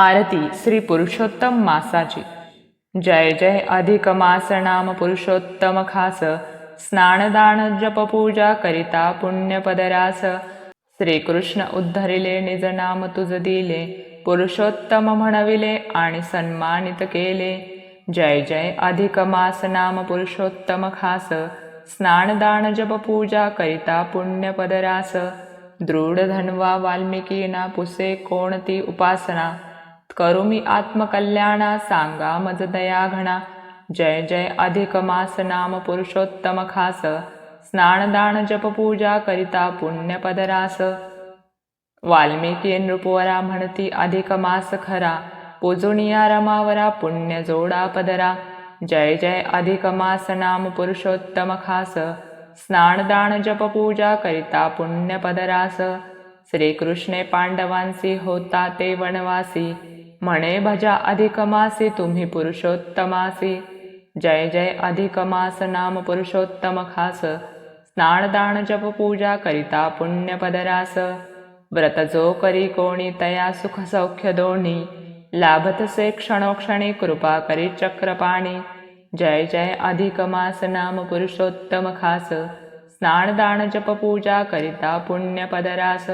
आरती श्री पुरुषोत्तम मासाची। जय जय अधिक मास नाम पुरुषोत्तम खास, स्नानदान जप पूजा करिता पुण्यपदरास। श्रीकृष्ण उद्धरिले निज नाम तुझ दिले, पुरुषोत्तम म्हणविले आणि सन्मानित केले। जय जय अधिक मास नाम पुरुषोत्तम खास, स्नानदान जप पूजा करिता पुण्यपदरास। दृढ धन्वा वाल्मिकी ना पुसे कोणती उपासना, करुमी आत्मकल्याणा सांगा मज दया घणा। जय जय अधिक मास नाम पुरुषोत्तम खास, स्नानदान जप पूजा करिता पुण्यपदरास। वाल्मिकी नृपवरा म्हणती अधिक मास खरा, पूजुनिया रमावरा पुण्य जोडा पदरा। जय जय अधिक मास नाम पुरुषोत्तम खास, स्नानदान जप पूजा करिता पुण्यपदरास। श्रीकृष्णे पांडवांसी होता ते वनवासी, म्हणे भजा अधिक मासी तुम्ही पुरुषोत्तमासी। जय जय अधिक मास नाम पुरुषोत्तम खास, स्नानदान जप पूजा करिता पुण्यपदरास। व्रत जो करी कोणी तया सुख सौख्य दोन्ही, लाभतसे क्षणोक्षणी कृपा करी चक्रपाणी। जय जय अधिक मास नाम पुरुषोत्तम खास, स्नानदान जप पूजा करिता पुण्यपदरास।